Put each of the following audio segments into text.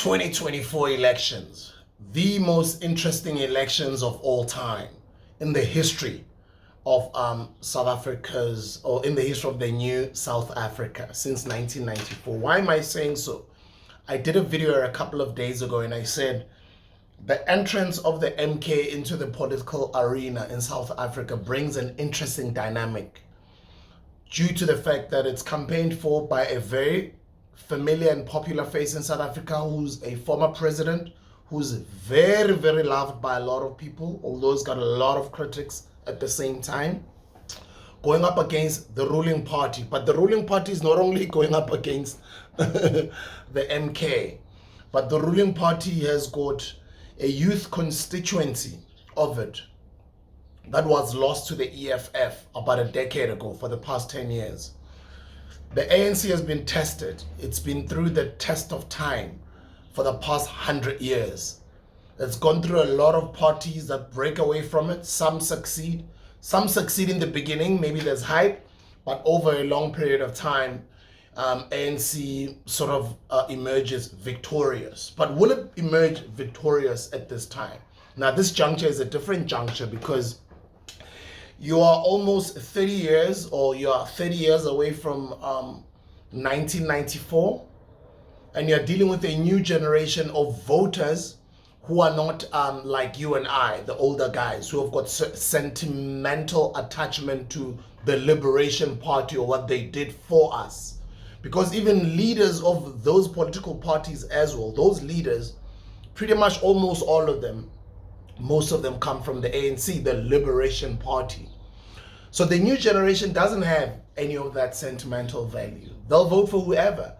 2024 elections, the most interesting elections of all time in the history of South Africa's, or in the history of the new South Africa since 1994. Why am I saying so? I did a video a couple of days ago and I said the entrance of the MK into the political arena in South Africa brings an interesting dynamic due to the fact that it's campaigned for by a very familiar and popular face in South Africa who's a former president, who's very, very loved by a lot of people, although he's got a lot of critics at the same time, going up against the ruling party. But the ruling party is not only going up against the MK, but the ruling party has got a youth constituency of it that was lost to the EFF about a decade ago for the past 10 years. The ANC has been tested. It's been through the test of time for the past 100 years. It's gone through a lot of parties that break away from it. Some succeed. Some succeed in the beginning. Maybe there's hype, but over a long period of time, ANC sort of emerges victorious. But will it emerge victorious at this time? Now, this juncture is a different juncture because you are almost 30 years, or you are 30 years away from 1994, and you're dealing with a new generation of voters who are not like you and I, the older guys, who have got sentimental attachment to the Liberation Party or what they did for us. Because even leaders of those political parties as well, those leaders, pretty much almost all of them, most of them come from the ANC, the Liberation Party. So the new generation doesn't have any of that sentimental value. They'll vote for whoever.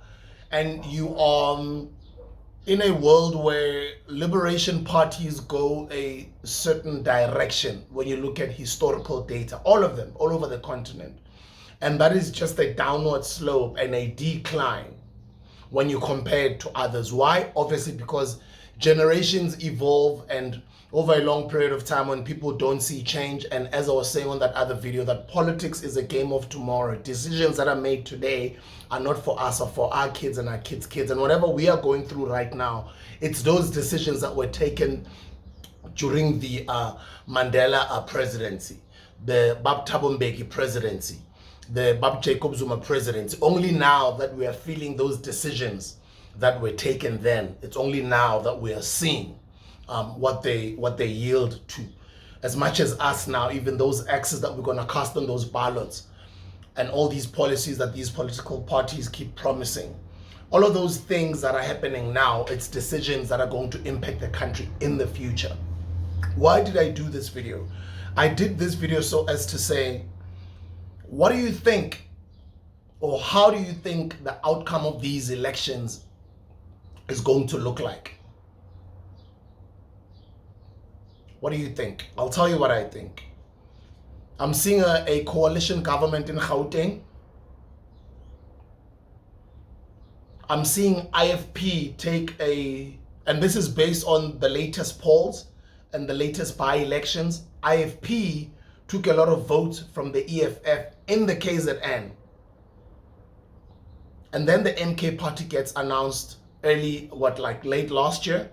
And you are in a world where liberation parties go a certain direction when you look at historical data, all of them, all over the continent. And that is just a downward slope and a decline when you compare it to others. Why? Obviously because generations evolve, and over a long period of time when people don't see change, and as I was saying on that other video, that politics is a game of tomorrow. Decisions that are made today are not for us or for our kids and our kids' kids. And whatever we are going through right now, it's those decisions that were taken during the Mandela presidency, the Bab Thabo Mbeki presidency, the Bab Jacob Zuma presidency. Only now that we are feeling those decisions that were taken then, it's only now that we are seeing what they yield to. As much as us now, even those X's that we're going to cast on those ballots, and all these policies that these political parties keep promising, all of those things that are happening now, it's decisions that are going to impact the country in the future. Why did I do this video? I did this video so as to say, what do you think, or how do you think the outcome of these elections is going to look like? What do you think? I'll tell you what I think. I'm seeing a coalition government in Gauteng. I'm seeing IFP take and this is based on the latest polls and the latest by-elections. IFP took a lot of votes from the EFF in the KZN. And then the MK party gets announced early, late last year.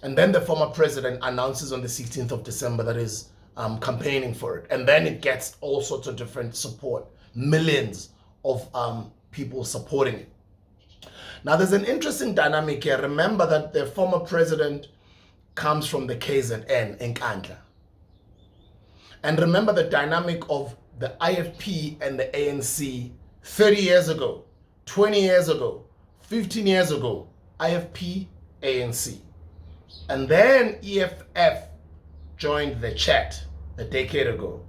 And then the former president announces on the 16th of December that is campaigning for it. And then it gets all sorts of different support, millions of people supporting it. Now, there's an interesting dynamic here. Remember that the former president comes from the KZN in Nkandla. And remember the dynamic of the IFP and the ANC 30 years ago, 20 years ago, 15 years ago, IFP, ANC. And then EFF joined the chat a decade ago.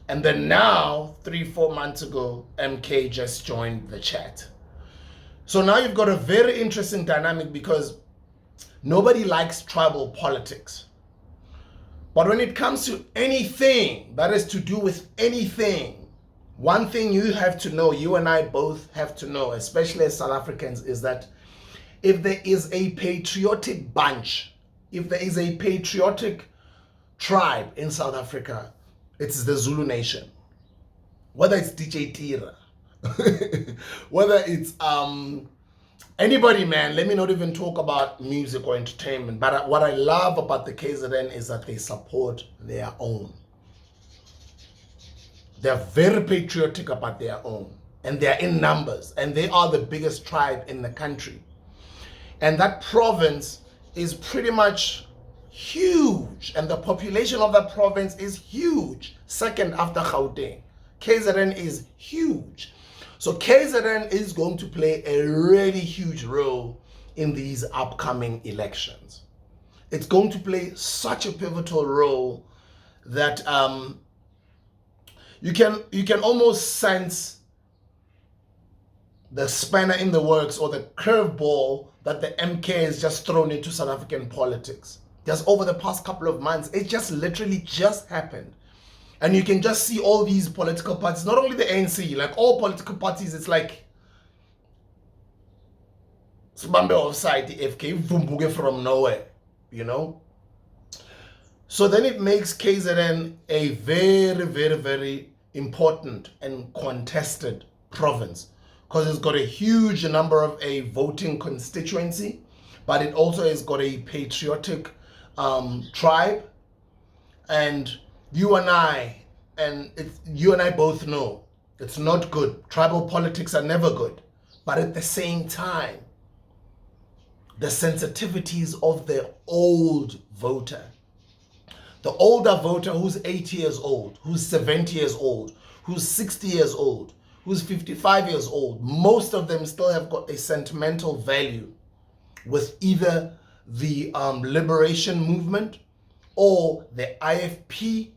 And then now, 3-4 months ago, MK just joined the chat. So now you've got a very interesting dynamic because nobody likes tribal politics. But when it comes to anything that is to do with anything, one thing you have to know, you and I both have to know, especially as South Africans, is that if there is a patriotic bunch, if there is a patriotic tribe in South Africa, it's the Zulu nation. Whether it's DJ Tira, whether it's Anybody, man, let me not even talk about music or entertainment. But what I love about the KZN is that they support their own. They're very patriotic about their own. And they're in numbers. And they are the biggest tribe in the country. And that province is pretty much huge. And the population of that province is huge. Second after Gauteng. KZN is huge. So KZN is going to play a really huge role in these upcoming elections. It's going to play such a pivotal role that you can almost sense the spanner in the works or the curveball that the MK has just thrown into South African politics. Just over the past couple of months, it just literally just happened. And you can just see all these political parties, not only the ANC, like all political parties, it's like Sibambe offside, the EFF, Vumbuge from nowhere, you know? So then it makes KZN a very, very, very important and contested province because it's got a huge number of a voting constituency, but it also has got a patriotic tribe. And you and I both know it's not good. Tribal politics are never good. But at the same time, the sensitivities of the old voter, the older voter who's 80 years old, who's 70 years old, who's 60 years old, who's 55 years old, most of them still have got a sentimental value with either the liberation movement or the IFP,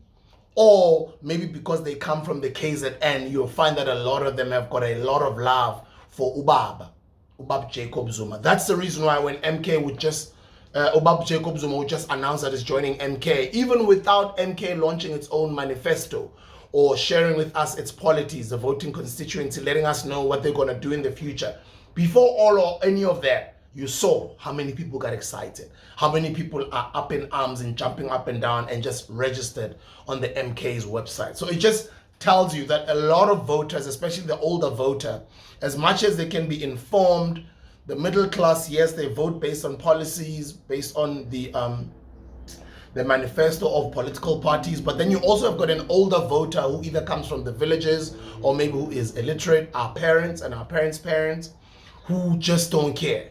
or maybe because they come from the KZN, you'll find that a lot of them have got a lot of love for Ubab Jacob Zuma. That's the reason why when MK would just, Ubab Jacob Zuma would just announce that it's joining MK, even without MK launching its own manifesto or sharing with us its policies, the voting constituency, letting us know what they're going to do in the future. Before all or any of that, you saw how many people got excited, how many people are up in arms and jumping up and down and just registered on the MK's website. So it just tells you that a lot of voters, especially the older voter, as much as they can be informed, the middle class, yes, they vote based on policies, based on the manifesto of political parties, but then you also have got an older voter who either comes from the villages or maybe who is illiterate, our parents and our parents' parents, who just don't care.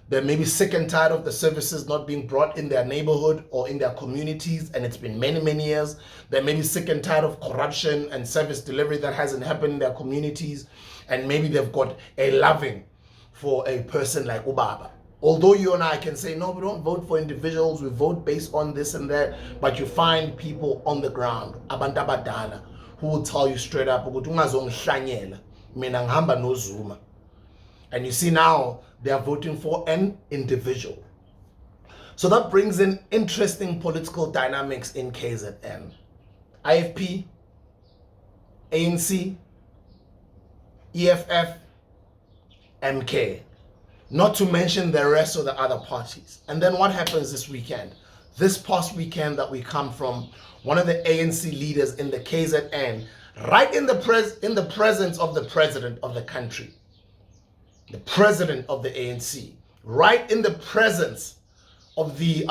They're maybe sick and tired of the services not being brought in their neighborhood or in their communities, and it's been many, many years. They're maybe sick and tired of corruption and service delivery that hasn't happened in their communities, and maybe they've got a loving for a person like Ubaba. Although you and I can say, no, we don't vote for individuals, we vote based on this and that, but you find people on the ground, abantu abadala, who will tell you straight up, mina ngihamba no Zuma. And you see now, they are voting for an individual. So that brings in interesting political dynamics in KZN. IFP, ANC, EFF, MK. Not to mention the rest of the other parties. And then what happens this weekend? This past weekend that we come from, one of the ANC leaders in the KZN, right in the presence of the president of the country, the president of the ANC, right in the presence of the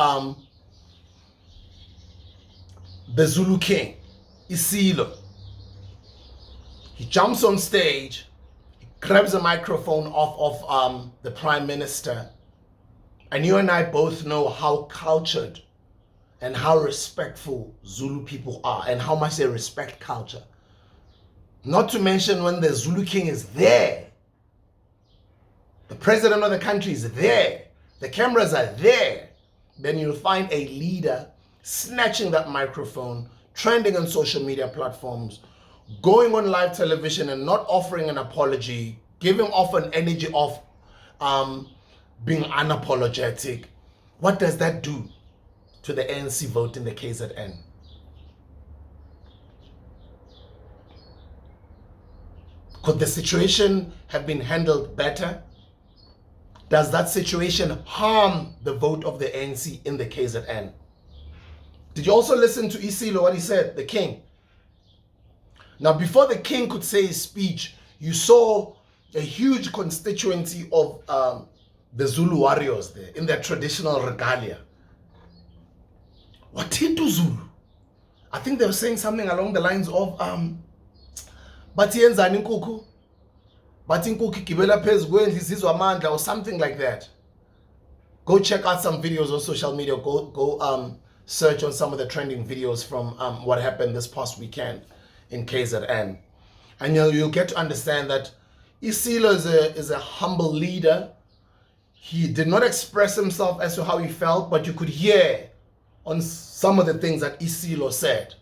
Zulu king, Isilo. He jumps on stage, he grabs a microphone off of the prime minister, and you and I both know how cultured and how respectful Zulu people are and how much they respect culture. Not to mention when the Zulu king is there, the president of the country is there, the cameras are there, then you'll find a leader snatching that microphone, trending on social media platforms, going on live television and not offering an apology, giving off an energy of being unapologetic. What does that do to the ANC vote in the KZN? Could the situation have been handled better? Does that situation harm the vote of the ANC in the KZN? Did you also listen to Isilo, what he said, the king? Now, before the king could say his speech, you saw a huge constituency of the Zulu warriors there in their traditional regalia. What did Zulu? I think they were saying something along the lines of bathi yenzani inkukhu, bathi inkukhu igibela phezu kwendlu izizwa amandla, or something like that. Go check out some videos on social media. Go search on some of the trending videos from what happened this past weekend in KZN, and you'll get to understand that Isilo is a humble leader. He did not express himself as to how he felt, but you could hear on some of the things that Isilo said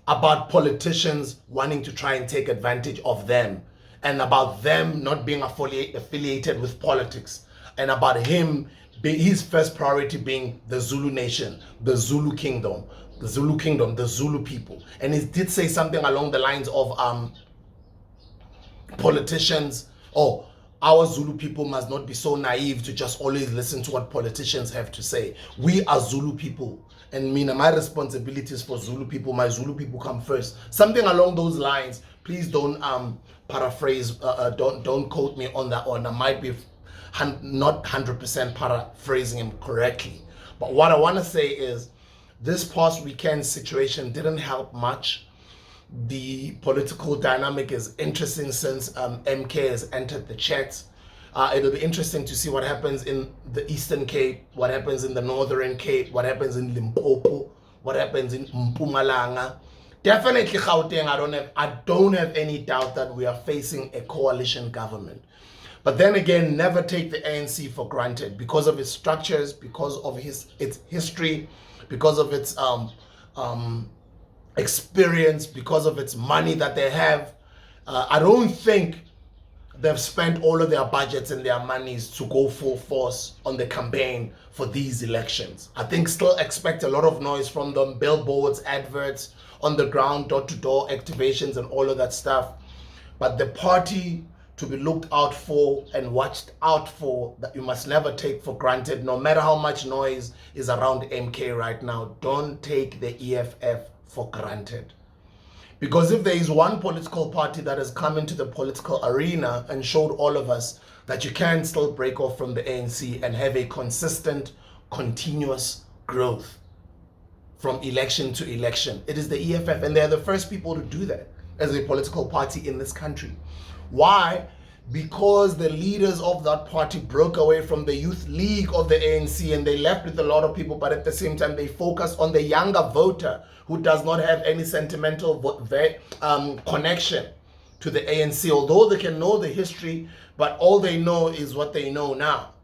about politicians wanting to try and take advantage of them, and about them not being affiliated with politics, and about him, his first priority being the Zulu nation, the Zulu kingdom, the Zulu people. And he did say something along the lines of politicians, our Zulu people must not be so naive to just always listen to what politicians have to say. We are Zulu people, and my responsibility is for Zulu people. My Zulu people come first. Something along those lines. Please don't paraphrase, don't quote me on that one. I might be not 100% paraphrasing him correctly. But what I want to say is, this past weekend situation didn't help much. The political dynamic is interesting since MK has entered the chat. It'll be interesting to see what happens in the Eastern Cape, what happens in the Northern Cape, what happens in Limpopo, what happens in Mpumalanga. Definitely Gauteng, I don't have any doubt that we are facing a coalition government. But then again, never take the ANC for granted because of its structures, because of its history, because of its experience, because of its money that they have. I don't think they've spent all of their budgets and their monies to go full force on the campaign for these elections. I think still expect a lot of noise from them, billboards, adverts, on the ground, door-to-door activations and all of that stuff. But the party to be looked out for and watched out for, that you must never take for granted, no matter how much noise is around MK right now. Don't take the EFF for granted. Because if there is one political party that has come into the political arena and showed all of us that you can still break off from the ANC and have a consistent, continuous growth from election to election, it is the EFF, and they're the first people to do that as a political party in this country. Why? Because the leaders of that party broke away from the youth league of the ANC and they left with a lot of people, but at the same time they focused on the younger voter who does not have any sentimental connection to the ANC, although they can know the history, but all they know is what they know now.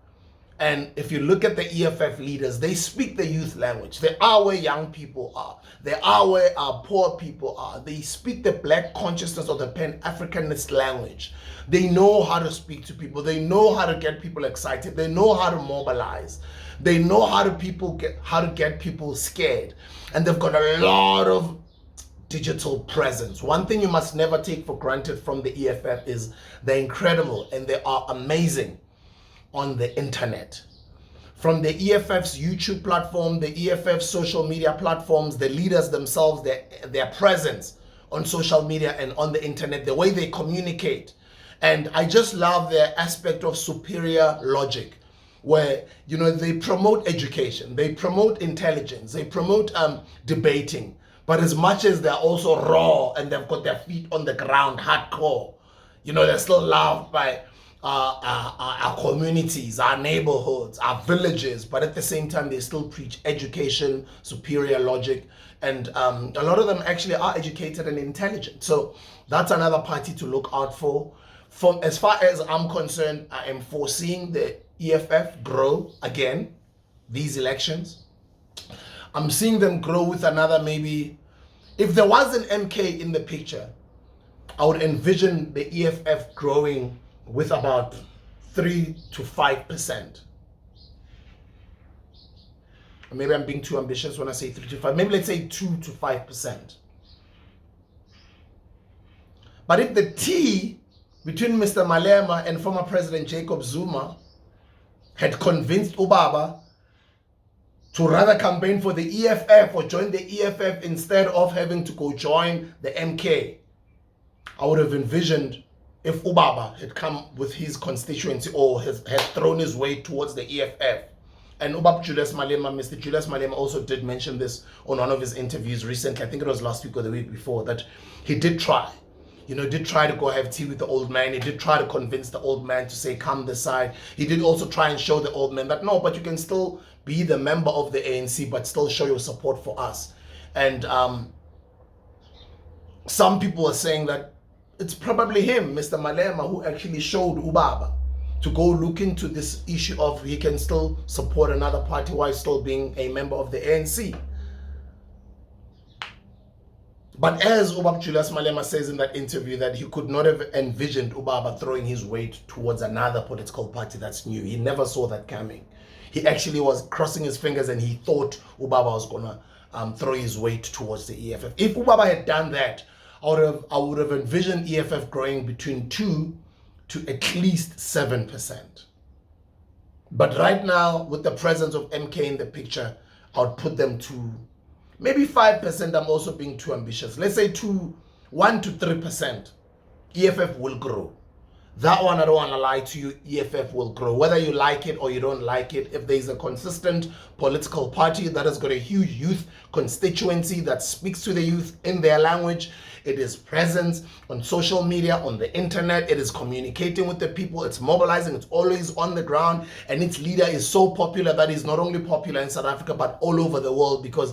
And if you look at the EFF leaders, they speak the youth language. They are where young people are. They are where our poor people are. They speak the black consciousness of the Pan-Africanist language. They know how to speak to people. They know how to get people excited. They know how to mobilize. They know how to get people scared. And they've got a lot of digital presence. One thing you must never take for granted from the EFF is they're incredible and they are amazing on the internet. From the EFF's YouTube platform, the EFF social media platforms, the leaders themselves, their presence on social media and on the internet, the way they communicate. And I just love their aspect of superior logic, where they promote education, they promote intelligence, they promote debating, but as much as they're also raw and they've got their feet on the ground hardcore, they're still loved by our communities, our neighborhoods, our villages, but at the same time they still preach education, superior logic, and a lot of them actually are educated and intelligent. So that's another party to look out for. As far as I'm concerned, I am foreseeing the EFF grow again these elections. I'm seeing them grow with another, maybe, if there was an MK in the picture, I would envision the EFF growing with about 3 to 5%. Maybe I'm being too ambitious when I say 3 to 5. Maybe let's say 2 to 5%. But if the T between Mr. Malema and former President Jacob Zuma had convinced Ubaba to rather campaign for the EFF or join the EFF instead of having to go join the MK, I would have envisioned if Ubaba had come with his constituency or had thrown his weight towards the EFF, and Ubab Julius Malema, Mr. Julius Malema also did mention this on one of his interviews recently, I think it was last week or the week before, that he did try. Did try to go have tea with the old man. He did try to convince the old man to say, come this side. He did also try and show the old man that, no, but you can still be the member of the ANC, but still show your support for us. And some people are saying that it's probably him, Mr. Malema, who actually showed Ubaba to go look into this issue of he can still support another party while still being a member of the ANC. But as Ubaba Julius Malema says in that interview, that he could not have envisioned Ubaba throwing his weight towards another political party that's new. He never saw that coming. He actually was crossing his fingers and he thought Ubaba was going to throw his weight towards the EFF. If Ubaba had done that, I would have envisioned EFF growing between 2 to at least 7%. But right now, with the presence of MK in the picture, I would put them to maybe 5%. I'm also being too ambitious. Let's say 1 to 3%. EFF will grow. That one, I don't want to lie to you, EFF will grow. Whether you like it or you don't like it, if there's a consistent political party that has got a huge youth constituency that speaks to the youth in their language, it is present on social media, on the internet, it is communicating with the people, it's mobilizing, it's always on the ground, and its leader is so popular that he's not only popular in South Africa, but all over the world, because